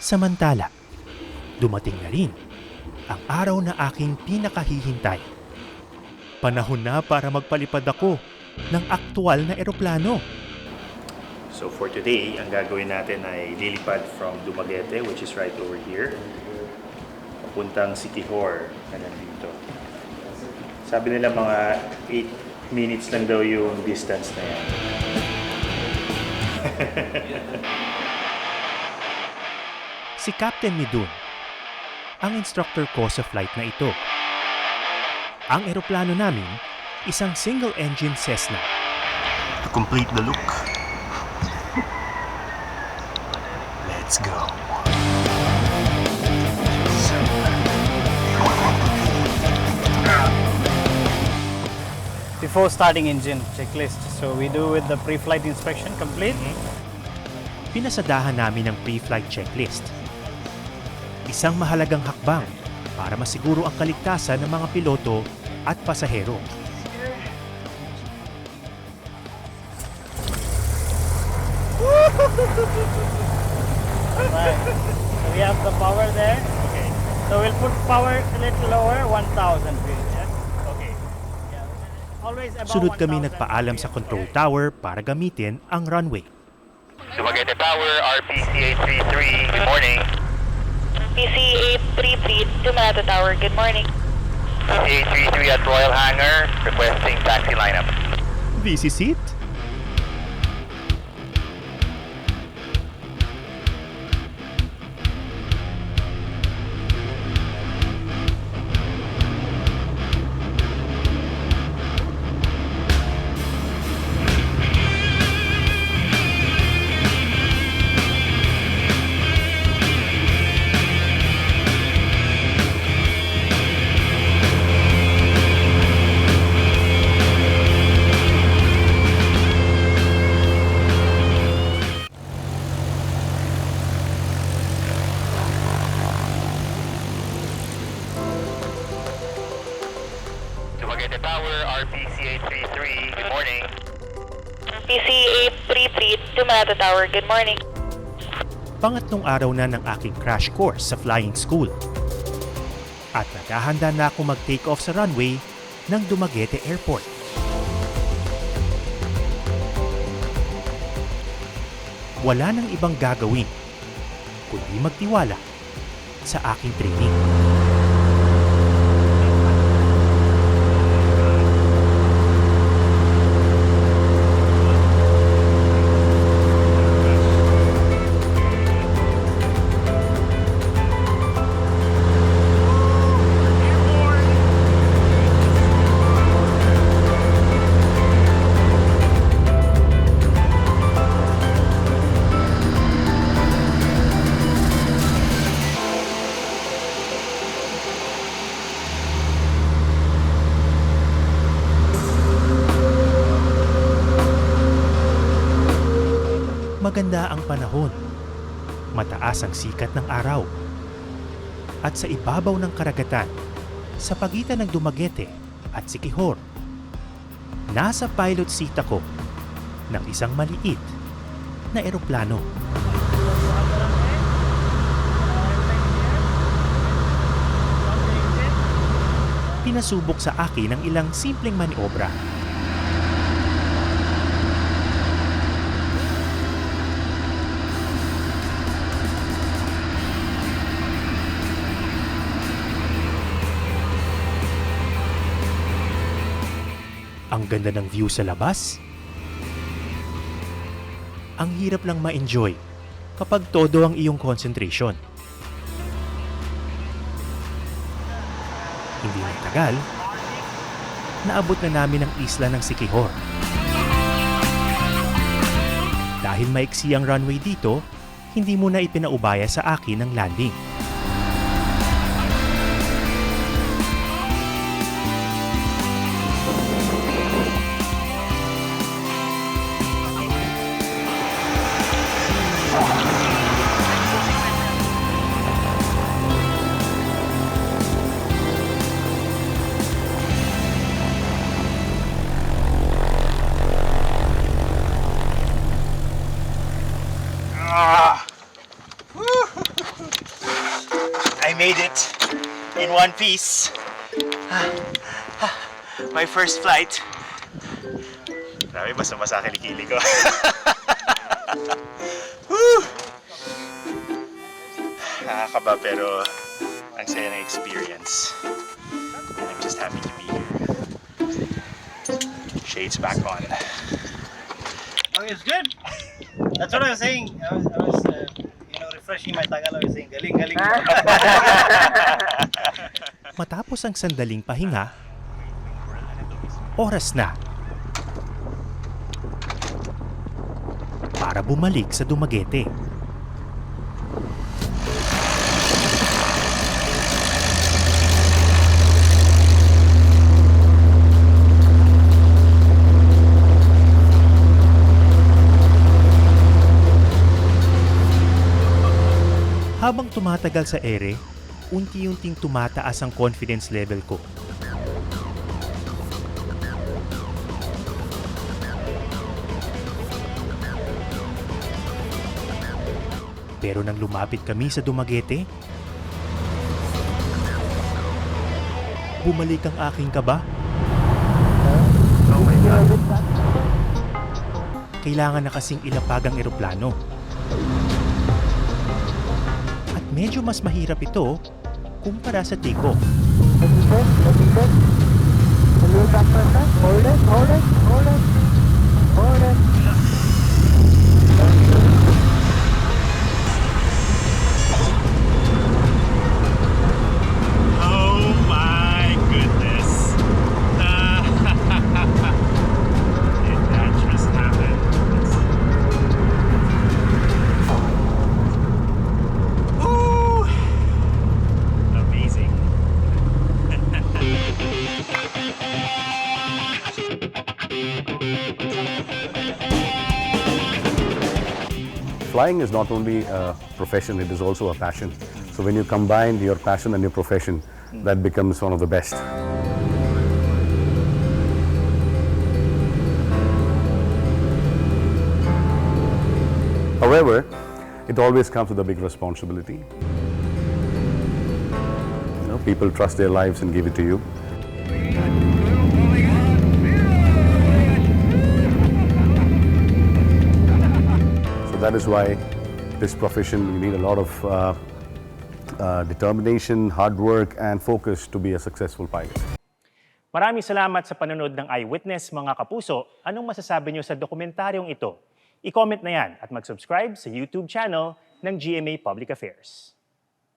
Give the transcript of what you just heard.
Samantala, dumating na rin ang araw na aking pinakahihintay. Panahon na para magpalipad ako ng aktwal na eroplano. So for today, ang gagawin natin ay lilipad from Dumaguete, which is right over here, papuntang Siquijor na nandito. Sabi nila mga 8 minutes lang daw yung distance na yan. Si Captain Midun, ang instructor ko sa flight na ito. Ang eroplano namin, isang single-engine Cessna. To complete the look, let's go. Before starting engine checklist, so we do with the pre-flight inspection complete. Pinasadahan namin ang pre-flight checklist. Isang mahalagang hakbang para masiguro ang kaligtasan ng mga piloto at pasahero. Right. So we have the power there. Okay. So we'll put power a little lower, 1,000 feet. Yeah? Okay. Yeah. Always above Sunod kami 1,000 nagpaalam sa control tower para gamitin ang runway. Dumaguete Tower, RPC 833, good morning. PC 833 to Manata Tower. Good morning. PC 833 at Royal Hangar, requesting taxi lineup. VC seat? Dumaguete Tower, RPC 833, good morning. PC 833 to Manata Tower. Good morning. Pangatlong araw na ng aking crash course sa flying school. At naghahanda na ako mag-take off sa runway ng Dumaguete Airport. Wala nang ibang gagawin kundi magtiwala sa aking training. Maganda ang panahon, mataas ang sikat ng araw, at sa ibabaw ng karagatan, sa pagitan ng Dumaguete at Siquijor, nasa pilot seat ako ng isang maliit na eroplano. Pinasubok sa akin ang ilang simpleng maniobra. Ang ganda ng view sa labas. Ang hirap lang ma-enjoy kapag todo ang iyong concentration. Hindi nagtagal, naabot na namin ang isla ng Siquijor. Dahil maiksi ang runway dito, hindi mo na ipinaubaya sa akin ang landing. I made it in one piece. My first flight. Grabe, basta-basa kilikili ko. Woo! Nakakaba pero ang saya ng experience. And I'm just happy to be here. Shades back on. Oh, it's good. That's what I was saying. I was refreshing my Tagalog. I was saying, galing, galing. Matapos ang sandaling pahinga, oras na para bumalik sa Dumaguete. Habang tumatagal sa ere, unti-unting tumataas ang confidence level ko. Pero nang lumapit kami sa Dumaguete, bumalik ang aking kaba. Oh my God. Kailangan na kasing ilapag ang eroplano. At medyo mas mahirap ito kumpara sa take-off. Oh my goodness. Did that just happen? Ooh! Amazing. Flying is not only a profession, it is also a passion. So when you combine your passion and your profession, that becomes one of the best. However, it always comes with a big responsibility. You know, people trust their lives and give it to you. So that is why this profession, you need a lot of determination, hard work, and focus to be a successful pilot. Maraming salamat sa panonood ng Eyewitness, mga kapuso. Anong masasabi niyo sa dokumentaryong ito? I-comment na yan at mag-subscribe sa YouTube channel ng GMA Public Affairs.